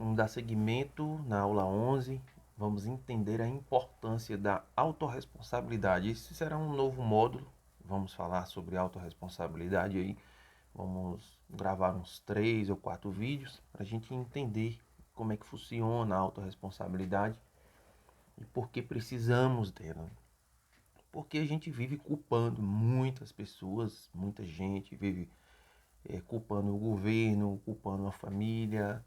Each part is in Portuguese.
Vamos dar seguimento na aula 11. Vamos entender a importância da autorresponsabilidade. Esse será um novo módulo. Vamos falar sobre autorresponsabilidade aí. Vamos gravar uns 3 ou 4 vídeos para a gente entender como é que funciona a autorresponsabilidade e por que precisamos dela. Porque a gente vive culpando muitas pessoas, muita gente vive culpando o governo, culpando a família,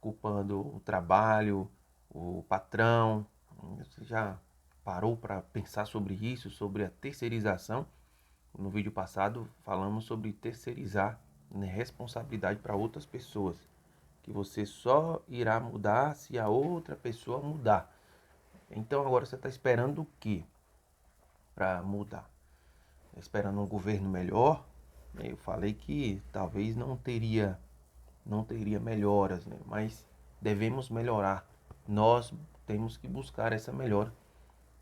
culpando o trabalho, o patrão. Você já parou para pensar sobre isso, sobre a terceirização? No vídeo passado falamos sobre terceirizar, né, responsabilidade para outras pessoas, que você só irá mudar se a outra pessoa mudar. Então agora você está esperando o que para mudar? Tá esperando um governo melhor? Eu falei que talvez não teria melhoras, né? Mas devemos melhorar. Nós temos que buscar essa melhora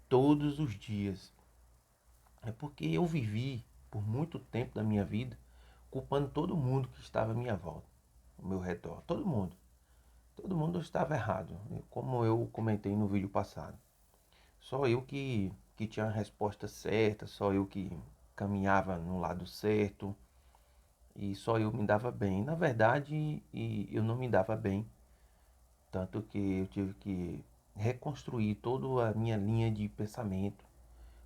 todos os dias. É porque eu vivi por muito tempo da minha vida culpando todo mundo que estava à minha volta, ao meu redor. Todo mundo. Todo mundo estava errado, como eu comentei no vídeo passado. Só eu que tinha a resposta certa, só eu que caminhava no lado certo e só eu me dava bem. Na verdade, eu não me dava bem. Tanto que eu tive que reconstruir toda a minha linha de pensamento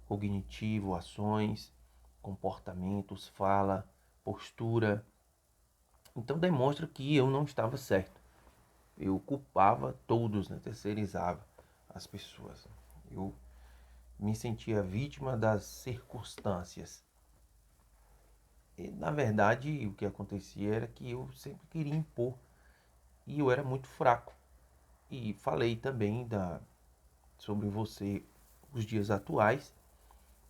cognitivo, ações, comportamentos, fala, postura. Então demonstra que eu não estava certo. Eu culpava todos, né? Terceirizava as pessoas. Eu me sentia vítima das circunstâncias. E, na verdade, o que acontecia era que eu sempre queria impor e eu era muito fraco. E falei também sobre você, os dias atuais,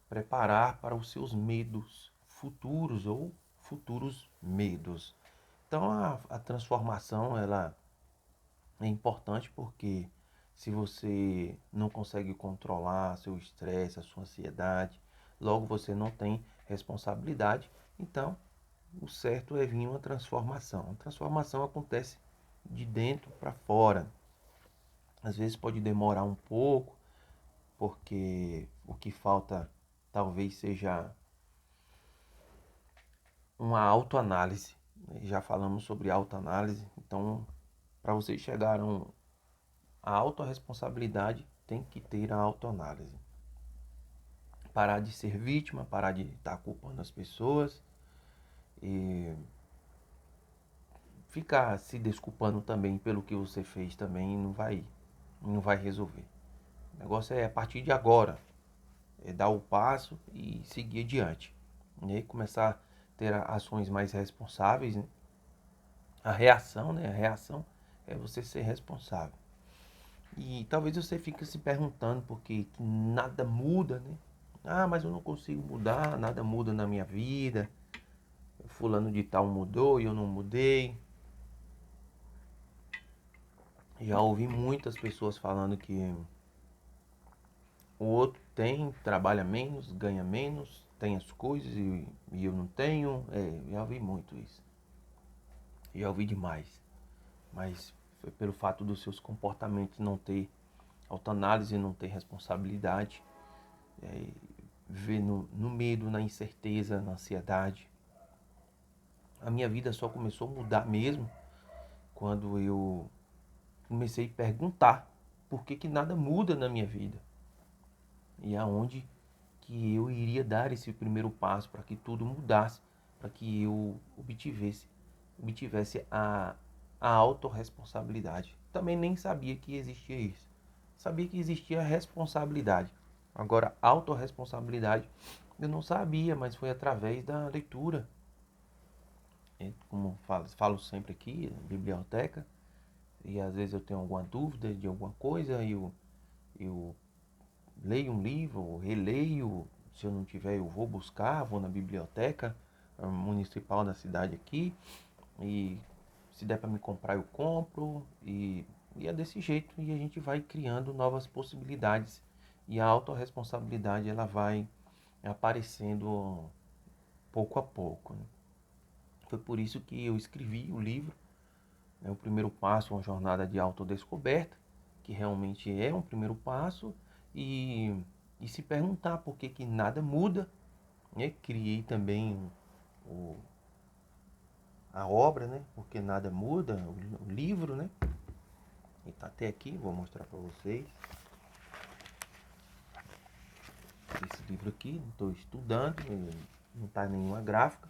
preparar para os seus medos futuros ou futuros medos. Então a transformação ela é importante porque se você não consegue controlar seu estresse, a sua ansiedade, logo você não tem responsabilidade, então o certo é vir uma transformação. A transformação acontece de dentro para fora. Às vezes pode demorar um pouco, porque o que falta talvez seja uma autoanálise. Já falamos sobre autoanálise, então para vocês chegarem à autorresponsabilidade, tem que ter a autoanálise. Parar de ser vítima, parar de estar culpando as pessoas e ficar se desculpando também pelo que você fez também não vai resolver. O negócio é a partir de agora, é dar o passo e seguir adiante, né? Começar a ter ações mais responsáveis, né? A reação, né? A reação é você ser responsável. E talvez você fique se perguntando porque nada muda, né? Ah, mas eu não consigo mudar, nada muda na minha vida. Fulano de tal mudou e eu não mudei. Já ouvi muitas pessoas falando que o outro tem, trabalha menos, ganha menos, tem as coisas e eu não tenho. Já ouvi muito isso. Já ouvi demais. Mas foi pelo fato dos seus comportamentos não ter autoanálise, não ter responsabilidade, é, viver no medo, na incerteza, na ansiedade. A minha vida só começou a mudar mesmo quando eu comecei a perguntar por que nada muda na minha vida e aonde que eu iria dar esse primeiro passo para que tudo mudasse, para que eu obtivesse a autorresponsabilidade. Também nem sabia que existia isso. Sabia que existia a responsabilidade. Agora, autorresponsabilidade eu não sabia, mas foi através da leitura. Como falo sempre aqui, biblioteca, e às vezes eu tenho alguma dúvida de alguma coisa, eu leio um livro, releio, se eu não tiver eu vou buscar, vou na biblioteca municipal da cidade aqui, e se der para me comprar eu compro, e é desse jeito, e a gente vai criando novas possibilidades, e a autorresponsabilidade ela vai aparecendo pouco a pouco, né? Foi por isso que eu escrevi o livro O primeiro passo é uma jornada de autodescoberta, que realmente é um primeiro passo, e, e se perguntar por que nada muda, né? Criei também o, a obra, né? Porque nada muda, o livro, né? E tá até aqui, vou mostrar para vocês. Esse livro aqui, estou estudando, não está nenhuma gráfica,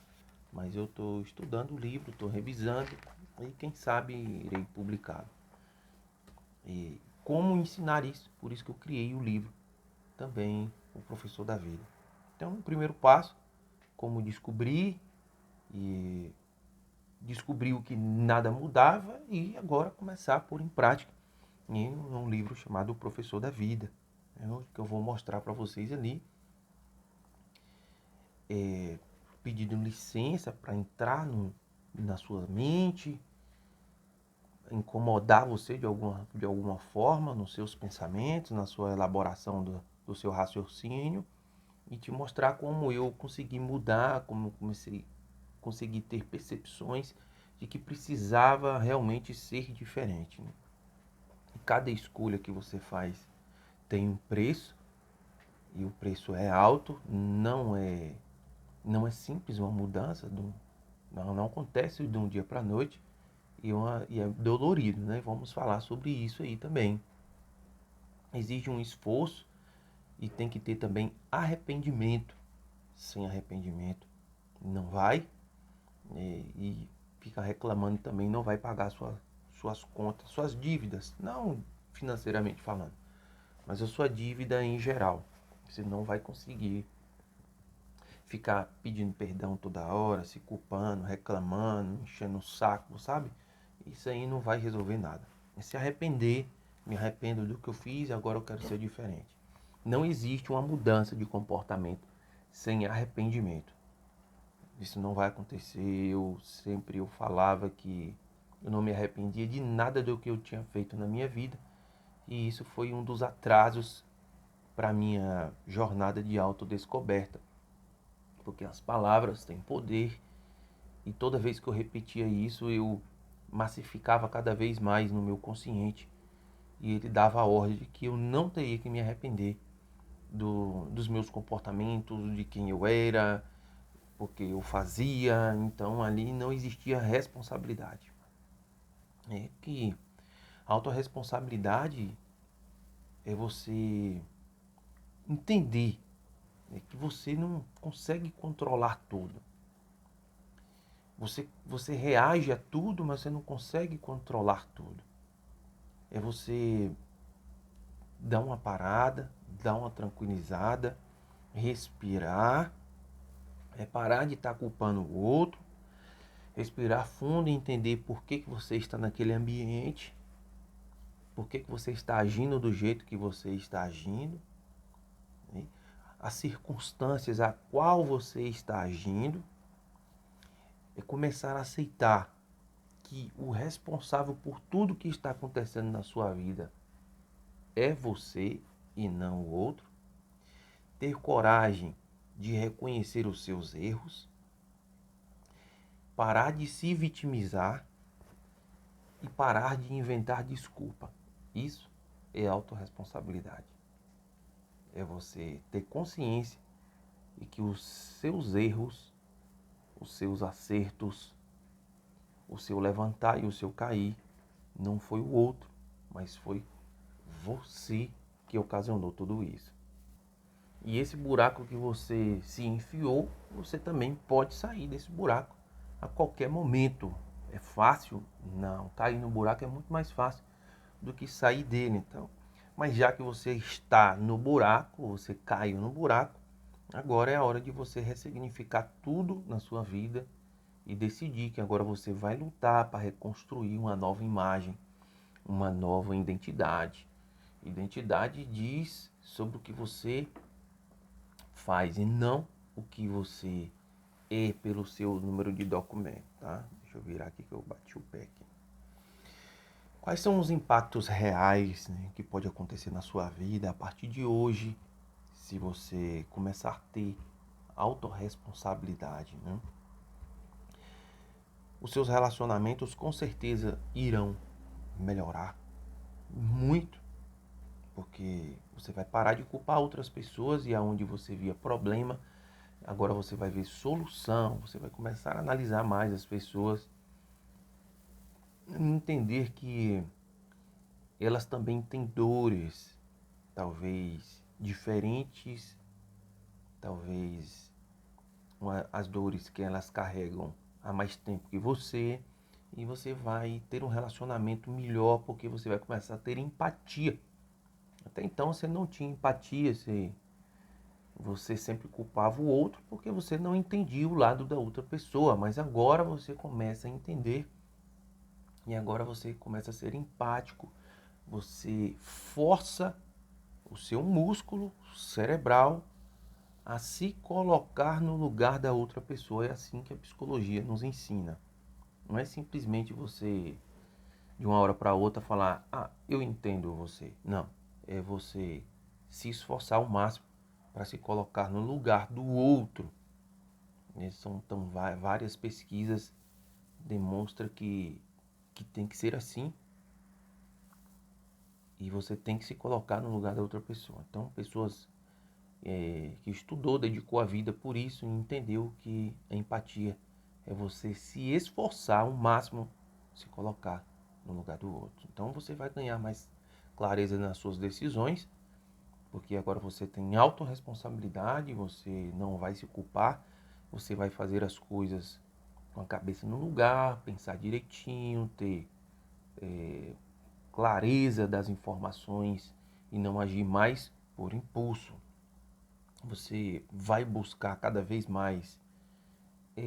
mas eu estou estudando o livro, estou revisando e quem sabe irei publicá-lo. E como ensinar isso? Por isso que eu criei o livro, também o Professor da Vida. Então, o primeiro passo, como descobrir e descobriu que nada mudava e agora começar a pôr em prática em um livro chamado O Professor da Vida, que eu vou mostrar para vocês ali, pedindo licença para entrar na sua mente, incomodar você de alguma forma nos seus pensamentos, na sua elaboração do seu raciocínio e te mostrar como eu consegui mudar, como eu consegui ter percepções de que precisava realmente ser diferente. Né? Cada escolha que você faz tem um preço e o preço é alto, não é simples uma mudança, não acontece de um dia para a noite e é dolorido, né? Vamos falar sobre isso aí também. Exige um esforço e tem que ter também arrependimento. Sem arrependimento não vai, e fica reclamando também não vai pagar suas contas, suas dívidas, não financeiramente falando, mas a sua dívida em geral. Você não vai conseguir ficar pedindo perdão toda hora, se culpando, reclamando, enchendo o saco, sabe? Isso aí não vai resolver nada. É se arrepender, me arrependo do que eu fiz, agora eu quero ser diferente. Não existe uma mudança de comportamento sem arrependimento. Isso não vai acontecer. Eu falava que eu não me arrependia de nada do que eu tinha feito na minha vida. E isso foi um dos atrasos para minha jornada de autodescoberta. Porque as palavras têm poder e toda vez que eu repetia isso, eu massificava cada vez mais no meu consciente e ele dava a ordem de que eu não teria que me arrepender dos meus comportamentos, de quem eu era, porque eu fazia, então ali não existia responsabilidade. É que a autorresponsabilidade é você entender, que você não consegue controlar tudo. Você reage a tudo, mas você não consegue controlar tudo. É você dar uma parada, dar uma tranquilizada, respirar, parar de estar culpando o outro, respirar fundo e entender por que você está naquele ambiente, por que você está agindo do jeito que você está agindo, né? As circunstâncias a qual você está agindo, é começar a aceitar que o responsável por tudo que está acontecendo na sua vida é você e não o outro, ter coragem de reconhecer os seus erros, parar de se vitimizar e parar de inventar desculpa. Isso é autorresponsabilidade. É você ter consciência de que os seus erros, os seus acertos, o seu levantar e o seu cair não foi o outro, mas foi você que ocasionou tudo isso. E esse buraco que você se enfiou, você também pode sair desse buraco a qualquer momento. É fácil? Não. Cair no buraco é muito mais fácil do que sair dele, então. Mas já que você está no buraco, você caiu no buraco, agora é a hora de você ressignificar tudo na sua vida e decidir que agora você vai lutar para reconstruir uma nova imagem, uma nova identidade. Identidade diz sobre o que você faz e não o que você é pelo seu número de documento, tá? Deixa eu virar aqui que eu bati o pé aqui. Quais são os impactos reais, né, que pode acontecer na sua vida a partir de hoje, se você começar a ter autorresponsabilidade, né? os seus relacionamentos com certeza irão melhorar muito, porque você vai parar de culpar outras pessoas e aonde você via problema, agora você vai ver solução, você vai começar a analisar mais as pessoas, entender que elas também têm dores, talvez diferentes, talvez as dores que elas carregam há mais tempo que você, e você vai ter um relacionamento melhor porque você vai começar a ter empatia. Até então você não tinha empatia, você sempre culpava o outro porque você não entendia o lado da outra pessoa, mas agora você começa a entender e agora você começa a ser empático, você força o seu músculo cerebral a se colocar no lugar da outra pessoa. É assim que a psicologia nos ensina. Não é simplesmente você, de uma hora para outra, falar, eu entendo você. Não, é você se esforçar ao máximo para se colocar no lugar do outro. Várias pesquisas demonstram que tem que ser assim. E você tem que se colocar no lugar da outra pessoa. Então, pessoas que estudou, dedicou a vida por isso e entendeu que a empatia é você se esforçar ao máximo, se colocar no lugar do outro. Então você vai ganhar mais clareza nas suas decisões, porque agora você tem autorresponsabilidade, você não vai se culpar, você vai fazer as coisas com a cabeça no lugar, pensar direitinho, ter clareza das informações e não agir mais por impulso. Você vai buscar cada vez mais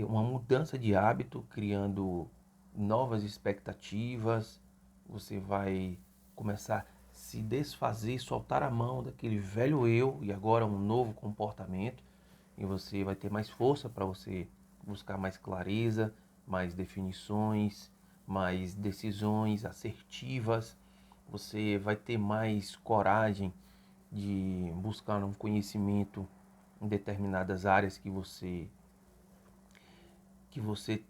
uma mudança de hábito, criando novas expectativas. Você vai começar a se desfazer, soltar a mão daquele velho eu e agora um novo comportamento. E você vai ter mais força para você buscar mais clareza, mais definições, mais decisões assertivas. Você vai ter mais coragem de buscar um conhecimento em determinadas áreas que você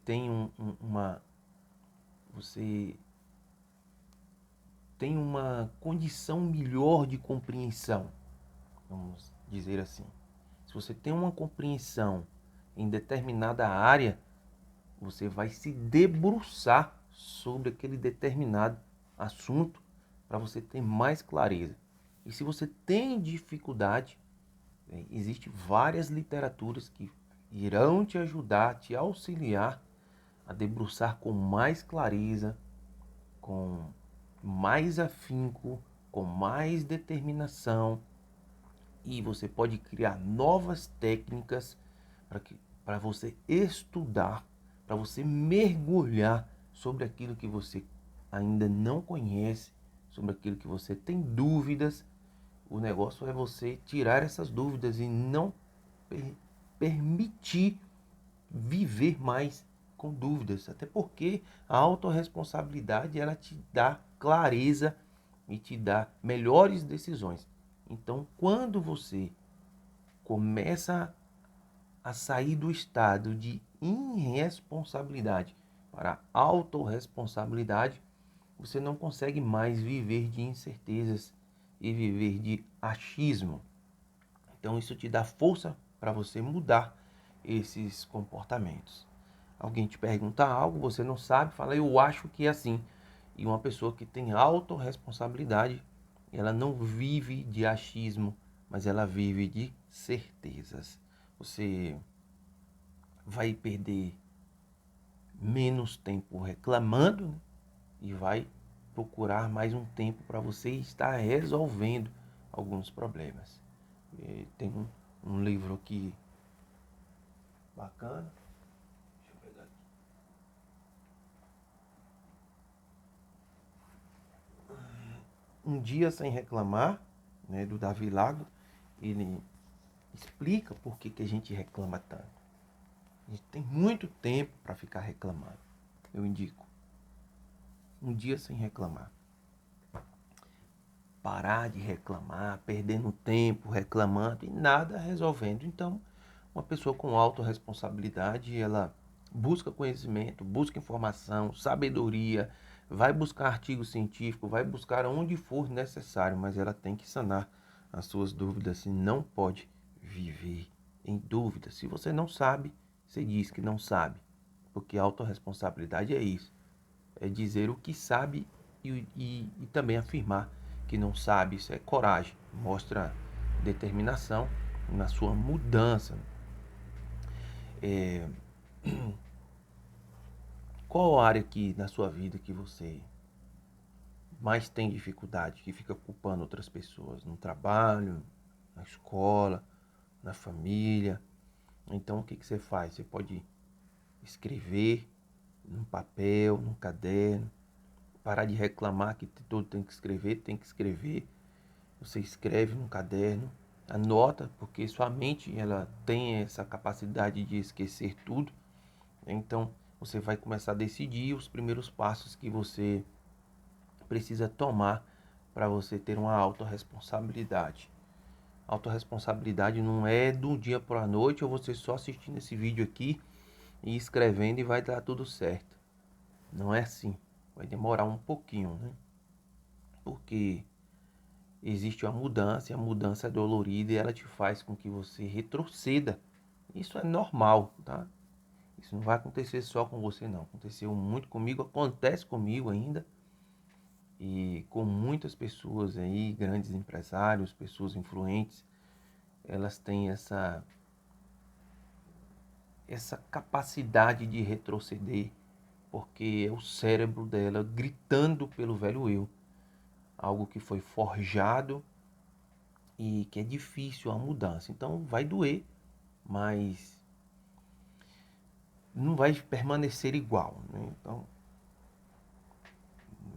tem você tem uma condição melhor de compreensão, vamos dizer assim. Se você tem uma compreensão em determinada área, você vai se debruçar sobre aquele determinado assunto para você ter mais clareza. E se você tem dificuldade, existem várias literaturas que irão te ajudar, te auxiliar a debruçar com mais clareza, com mais afinco, com mais determinação, e você pode criar novas técnicas para você estudar, para você mergulhar sobre aquilo que você ainda não conhece, sobre aquilo que você tem dúvidas. O negócio é você tirar essas dúvidas e não permitir viver mais com dúvidas, até porque a autorresponsabilidade ela te dá clareza e te dá melhores decisões. Então, quando você começa a sair do estado de irresponsabilidade para a autorresponsabilidade, você não consegue mais viver de incertezas e viver de achismo. Então isso te dá força para você mudar esses comportamentos. Alguém te pergunta algo, você não sabe, fala, eu acho que é assim. E uma pessoa que tem autorresponsabilidade, ela não vive de achismo, mas ela vive de certezas. Você vai perder menos tempo reclamando, né? E vai procurar mais um tempo para você estar resolvendo alguns problemas. E tem um livro aqui bacana. Deixa eu pegar aqui. Um Dia Sem Reclamar, né, do Davi Lago. Ele explica por que a gente reclama tanto. A gente tem muito tempo para ficar reclamando. Eu indico. Um dia sem reclamar. Parar de reclamar, perdendo tempo reclamando e nada resolvendo. Então, uma pessoa com autorresponsabilidade, ela busca conhecimento, busca informação, sabedoria, vai buscar artigo científico, vai buscar onde for necessário, mas ela tem que sanar as suas dúvidas e não pode viver em dúvida. Se você não sabe, você diz que não sabe, porque autorresponsabilidade é isso, é dizer o que sabe e também afirmar que não sabe. Isso é coragem, mostra determinação na sua mudança. É, qual área aqui na sua vida que você mais tem dificuldade, que fica culpando outras pessoas? No trabalho, na escola, na família? Então o que você faz? Você pode escrever num papel, num caderno, parar de reclamar que todo tem que escrever, tem que escrever. Você escreve num caderno, anota, porque sua mente ela tem essa capacidade de esquecer tudo. Então você vai começar a decidir os primeiros passos que você precisa tomar para você ter uma autorresponsabilidade. Autorresponsabilidade não é do dia para a noite ou você só assistindo esse vídeo aqui e escrevendo e vai dar tudo certo. Não é assim. Vai demorar um pouquinho, né? Porque existe uma mudança, e a mudança é dolorida e ela te faz com que você retroceda. Isso é normal, tá? Isso não vai acontecer só com você, não. Aconteceu muito comigo, acontece comigo ainda. E com muitas pessoas aí, grandes empresários, pessoas influentes, elas têm essa capacidade de retroceder, porque é o cérebro dela gritando pelo velho eu. Algo que foi forjado e que é difícil a mudança. Então vai doer, mas não vai permanecer igual, né? Então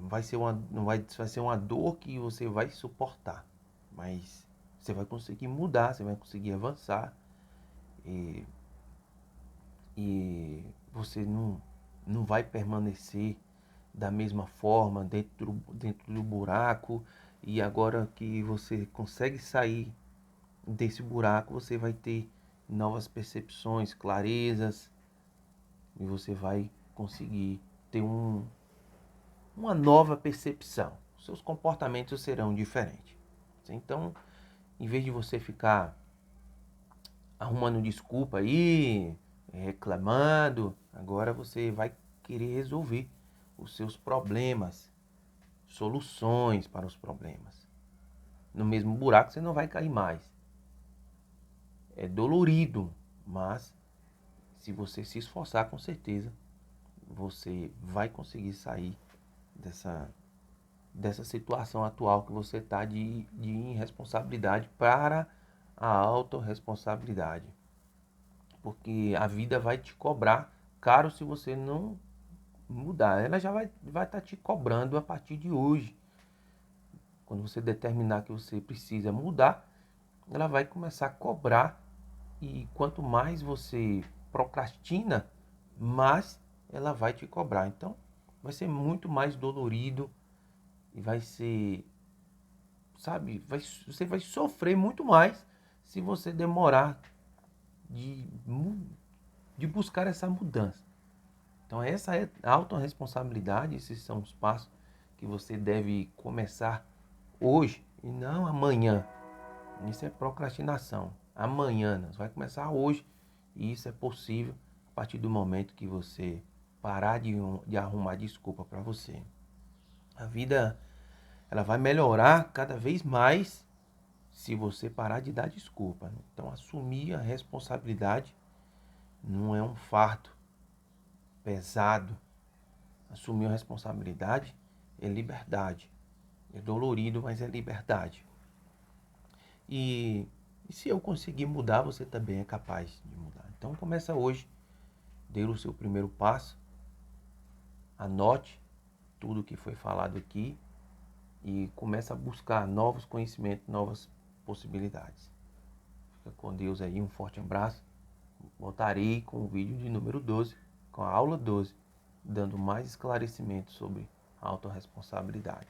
vai ser uma, não vai, vai ser uma dor que você vai suportar, mas você vai conseguir mudar, você vai conseguir avançar e, e você não vai permanecer da mesma forma dentro do buraco. E agora que você consegue sair desse buraco, você vai ter novas percepções, clarezas, e você vai conseguir ter uma nova percepção. Seus comportamentos serão diferentes. Então, em vez de você ficar arrumando desculpa aí, reclamando, agora você vai querer resolver os seus problemas, soluções para os problemas. No mesmo buraco você não vai cair mais. É dolorido, mas se você se esforçar, com certeza você vai conseguir sair dessa situação atual que você está de irresponsabilidade para a autorresponsabilidade. Porque a vida vai te cobrar caro se você não mudar. Ela já vai estar te cobrando a partir de hoje. Quando você determinar que você precisa mudar, ela vai começar a cobrar. E quanto mais você procrastina, mais ela vai te cobrar. Então, vai ser muito mais dolorido e vai ser, sabe, você vai sofrer muito mais se você demorar de, de buscar essa mudança. Então, essa é a autorresponsabilidade. Esses são os passos que você deve começar hoje e não amanhã. Isso é procrastinação. Amanhã, você vai começar hoje e isso é possível a partir do momento que você parar de arrumar desculpa para você. A vida ela vai melhorar cada vez mais se você parar de dar desculpa. Então, assumir a responsabilidade não é um fardo pesado. Assumir a responsabilidade é liberdade. É dolorido, mas é liberdade. E se eu conseguir mudar, você também é capaz de mudar. Então começa hoje, dê o seu primeiro passo, anote tudo que foi falado aqui e começa a buscar novos conhecimentos, novas possibilidades. Fica com Deus aí, um forte abraço. Voltarei com o vídeo de número 12, com a aula 12, dando mais esclarecimentos sobre a autorresponsabilidade.